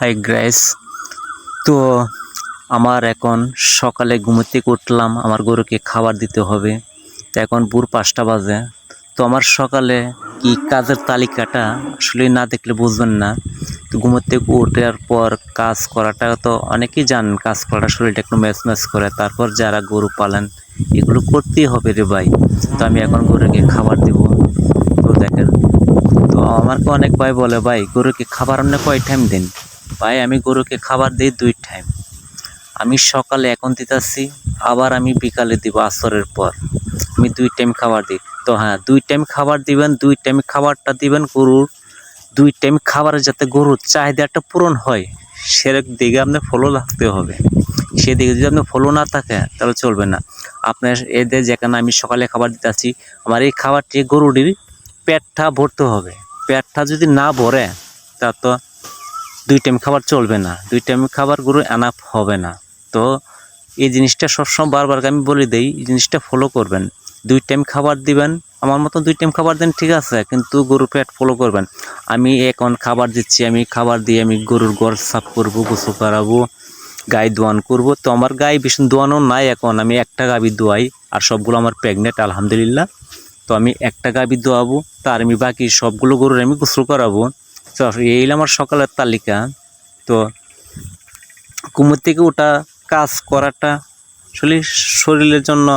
High গ্রাইস। তো আমার এখন সকালে ঘুম থেকে উঠলাম, আমার গরুকে খাবার দিতে হবে। তো এখন ভোর 5টা বাজে। তো আমার সকালে কি কাজের তালিকাটা আসলে না দেখলে বুঝবেন না। তো ঘুম থেকে ওঠার পর কাজ করাটা তো অনেকেই জানেন, কাজ করাটা শরীরটা একটু ম্যাচ ম্যাচ করে। তারপর যারা গরু পালেন এগুলো করতেই হবে রে ভাই। তো আমি এখন গরুকে খাবার দেব। তো দেখেন, তো আমাকে অনেক ভাই বলে, ভাই গরুকে খাবার আপনি কয় টাইম দেন? ভাই আমি গরুকে খাবার দিই 2 টাইম। আমি সকালে এখন দিতেছি, আবার আমি বিকালে দিব আসরের পর। আমি 2 টাইম খাবার দিই। তো হ্যাঁ, 2 টাইম খাবার দিবেন, 2 টাইম খাবারটা দিবেন গরুর। 2 টাইম খাবারে যাতে গরুর চাহিদাটা পূরণ হয় সেরকম দিকে আপনার ফলো রাখতে হবে। সেদিকে যদি আপনার ফলো না থাকে তাহলে চলবে না। আপনার এদের যেখানে আমি সকালে খাবার দিতেছি, আমার এই খাবারটি গরুটির পেটটা ভরতে হবে। পেটটা যদি না ভরে তা তো 2 টাইম খাবার চলবে না। 2 টাইম খাবার গরু এনাফ হবে না। তো এই জিনিসটা সবসময় বারবার আমি বলে দেই, এই জিনিসটা ফলো করবেন। 2 টাইম খাবার দিবেন, আমার মতো 2 টাইম খাবার দেন ঠিক আছে, কিন্তু গরুর পেট ফলো করবেন। আমি এখন খাবার দিচ্ছি, আমি খাবার দিয়ে আমি গরুর ঘর সাফ করব, গোসল করাবো, গায়ে দোয়ান করব। তো আমার গায়ে বেশি দোয়ানো নাই, এখন আমি একটা গাভী দোয়াই, আর সবগুলো আমার প্রেগনেন্ট আলহামদুলিল্লাহ। তো আমি একটা গাভী দোয়াবো, তার আমি বাকি সবগুলো গরুর আমি গোসল করাবো। তো এই আমার সকালের তালিকা। তো ঘুম থেকে ওঠা, কাজ করাটা আসলে শরীরের জন্য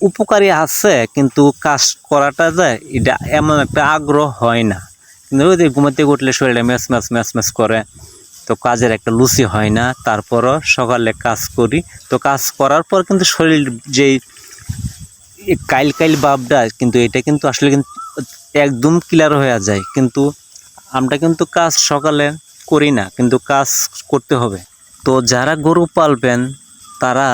উপকারী আছে, কিন্তু কাজ করাটা যায় এটা এমন একটা আগ্রহ হয় না। কিন্তু ওই যে ঘুম থেকে উঠলে শরীরে ম্যাচ ম্যাচ ম্যাচ ম্যাচ করে, তো কাজের একটা লুচি হয় না। তারপরও সকালে কাজ করি, তো কাজ করার পর কিন্তু শরীর যেই কাইল কাইল ভাবটা, কিন্তু এটা কিন্তু আসলে কিন্তু একদম ক্লিয়ার হয়ে যায়। কিন্তু আমরা কিন্তু কাজ সকালে করি না, কিন্তু কাজ করতে হবে। তো যারা গরু পালবেন তারা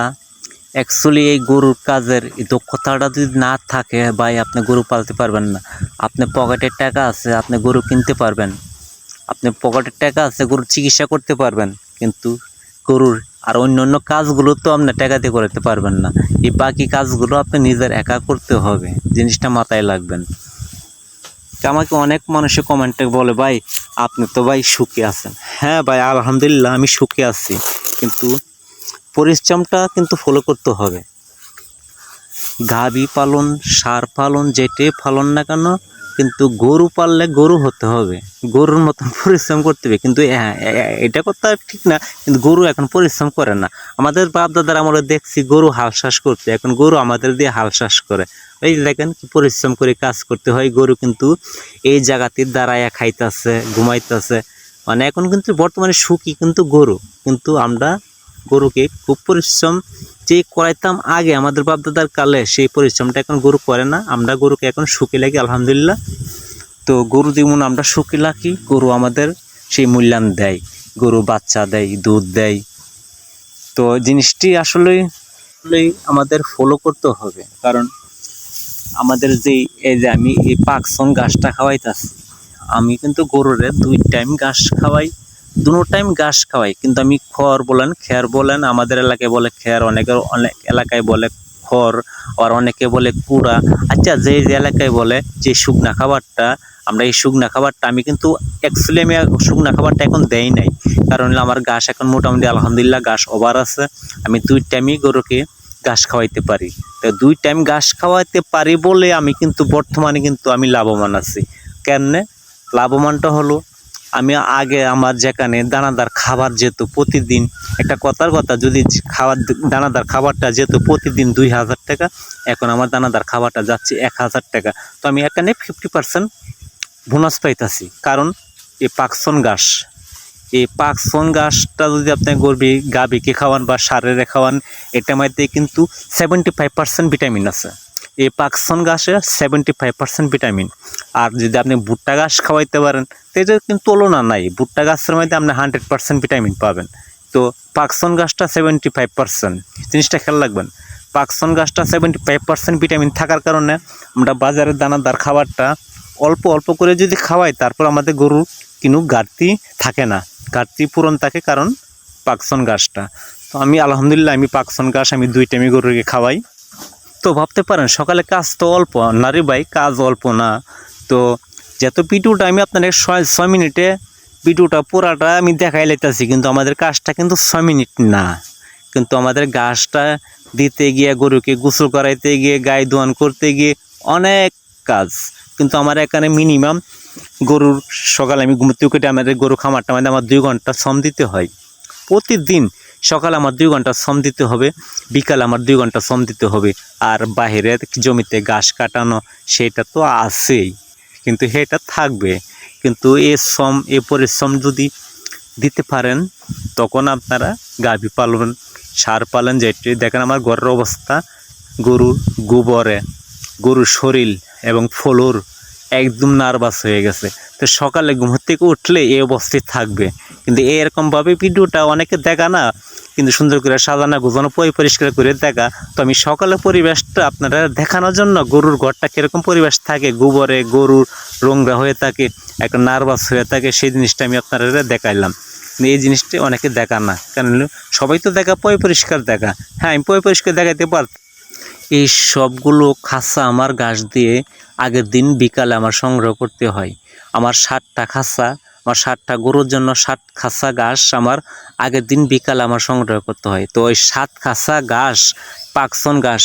অ্যাকচুয়ালি এই গরুর কাজের এই দক্ষতাটা যদি না থাকে, ভাই আপনি গরু পালতে পারবেন না। আপনার পকেটের টাকা আছে, আপনি গরু কিনতে পারবেন। আপনি পকেটের টাকা আছে, গরুর চিকিৎসা করতে পারবেন, কিন্তু গরুর আর অন্য কাজগুলো তো আপনি টাকা দিয়ে করতে পারবেন না। এই বাকি কাজগুলো আপনি নিজের একা করতে হবে, জিনিসটা মাথায় রাখবেন। আমাকে অনেক মানুষে কমেন্টে বলে, ভাই আপনি তো ভাই সুখে আছেন। হ্যাঁ ভাই, আলহামদুলিল্লাহ আমি সুখে আছি, কিন্তু পরিশ্রমটা কিন্তু ফলো করতে হবে। গাভী পালন, ষাঁড় পালন, যেটাই পালন না কেন, কিন্তু গরু পাললে গরু হতে হবে, গরুর মতন পরিশ্রম করতে হবে। কিন্তু হ্যাঁ, এটা কথা ঠিক না, কিন্তু গরু এখন পরিশ্রম করে না। আমাদের বাপ দাদারা আমরা দেখছি গরু হাল চাষ করতে, এখন গরু আমাদের দিয়ে হাল চাষ করে। এই দেখেন কি পরিশ্রম করে কাজ করতে হয়। গরু কিন্তু এই জায়গাতে দাঁড়ায়া খাইতেছে, ঘুমাইতেছে। মানে এখন কিন্তু বর্তমানে সুখী কিন্তু গরু। কিন্তু আমরা গরুকে খুব পরিশ্রম যে করাইতাম আগে আমাদের বাপদাদার কালে, সেই পরিশ্রমটা এখন গরু করে না। আমরা গরুকে এখন সুখী লাগি আলহামদুলিল্লাহ। তো গরু যেমন আমরা সুখী রাখি, গরু আমাদের সেই মূল্যায়ন দেয়। গরু বাচ্চা দেয়, দুধ দেয়। তো জিনিসটি আসলেই আমাদের ফলো করতে হবে। কারণ আমাদের যেই এই যে আমি এই পাকসন ঘাসটা খাওয়াইতেছি, আমি কিন্তু গরুরে 2 টাইম ঘাস খাওয়াই, 2 টাইম ঘাস খাওয়াই। কিন্তু আমি খড় বলেন, খ্যার বলেন, আমাদের এলাকায় বলে খ্যার, অনেক এলাকায় বলে খড়, আর অনেকে বলে কুড়া। আচ্ছা, যে এলাকায় বলে যে শুকনা খাবারটা, আমরা এই শুকনা খাবারটা আমি কিন্তু অ্যাকচুয়ালি আমি শুকনা খাবারটা এখন দেই নাই। কারণ আমার ঘাস এখন মোটামুটি আলহামদুলিল্লাহ ঘাস ওভার আছে। আমি 2 টাইমই গরুকে ঘাস খাওয়াইতে পারি। তো 2 টাইম ঘাস খাওয়াইতে পারি বলে আমি কিন্তু বর্তমানে কিন্তু আমি লাভবান আছি। কেননে লাভবানটা হলো, আমি আগে আমার যেখানে দানাদার খাবার যেত প্রতিদিন, একটা কথার কথা, যদি দানাদার খাবারটা যেত প্রতিদিন 2000 টাকা, এখন আমার দানাদার খাবারটা যাচ্ছে 1000 টাকা। তো আমি এখানে 50% বোনাস পাইতাছি। কারণ এই পাকসন ঘাস, এই পাকসন ঘাসটা যদি আপনি গাভীকে খাওয়ান বা ষাঁড়েরে খাওয়ান, এটার মধ্যে কিন্তু 75% ভিটামিন আছে। এই পাকসন ঘাসে 75% ভিটামিন। আর যদি আপনি ভুট্টা ঘাস খাওয়াইতে পারেন, তো এটার কিন্তু তুলনা নাই। ভুট্টা ঘাসের মধ্যে আপনি 100% ভিটামিন পাবেন। তো পাকসন ঘাসটা 75%, জিনিসটা খেয়াল রাখবেন। পাকসন ঘাসটা 75% ভিটামিন থাকার কারণে আমরা বাজারের দানাদার খাবারটা অল্প অল্প করে যদি খাওয়াই, তারপর আমাদের গরুর কিন্তু ঘাটতি থাকে না, ঘাটতি পূরণ থাকে, কারণ পাকসন ঘাসটা। তো আমি আলহামদুলিল্লাহ আমি পাকসন ঘাস আমি 2 টাইমই গরুকে খাওয়াই। তো ভাবতে পারেন সকালে কাজ তো অল্প না রে ভাই, কাজ অল্প না। তো যত ভিডিওটা আমি আপনাদের 6 মিনিটে ভিডিওটা পুরাটা আমি দেখাই লাইতেছি, কিন্তু আমাদের কাজটা কিন্তু 6 মিনিট না। কিন্তু আমাদের ঘাসটা দিতে গিয়ে, গরুকে গোসল করাইতে গিয়ে, গায়ে দোয়ান করতে গিয়ে অনেক কাজ। কিন্তু আমার এখানে মিনিমাম গরুর সকালে আমি ঘুমতে উঠে আমাদের গরু খামারটা মানে আমার 2 ঘন্টা শ্রম দিতে হয় প্রতিদিন। সকালে আমার 2 ঘন্টা শ্রম দিতে হবে, বিকালে আমার 2 ঘন্টা শ্রম দিতে হবে। আর বাইরের জমিতে ঘাস কাটানো সেটা তো আছেই, কিন্তু সেটা থাকবে। কিন্তু এ পরিশ্রম যদি দিতে পারেন তখন আপনারা গাভী পালন, সার পালন, যেটি দেখেন আমার ঘরের অবস্থা, গরুর গোবরে, গরুর শরীর এবং ফলুর একদম নার্ভাস হয়ে গেছে। তো সকালে ঘুম থেকে উঠলে এই অবস্থায় থাকবে। কিন্তু এরকমভাবে ভিডিওটা অনেকে দেখা না, কিন্তু সুন্দর করে সাজানো গোছানো পরিষ্কার করে দেখা। তো আমি সকালে পরিবেশটা আপনারা দেখানোর জন্য, গরুর ঘরটা কীরকম পরিবেশ থাকে, গোবরে গরুর রোংরা হয়ে থাকে, একটা নার্ভাস হয়ে থাকে, সেই জিনিসটা আমি আপনারা দেখাইলাম। কিন্তু এই জিনিসটা অনেকে দেখা না, কারণ সবাই তো দেখা পরিষ্কার দেখা। হ্যাঁ, আমি পরিষ্কার দেখাইতে পারতাম। এই সবগুলো খাঁচা আমার ঘাস দিয়ে আগের দিন বিকালে আমার সংগ্রহ করতে হয়। আমার 7টা খাঁচা, আমার 7টা গরুর জন্য 7 খাঁচা ঘাস আমার আগের দিন বিকালে আমার সংগ্রহ করতে হয়। তো ওই 7 খাঁচা ঘাস, পাকসন ঘাস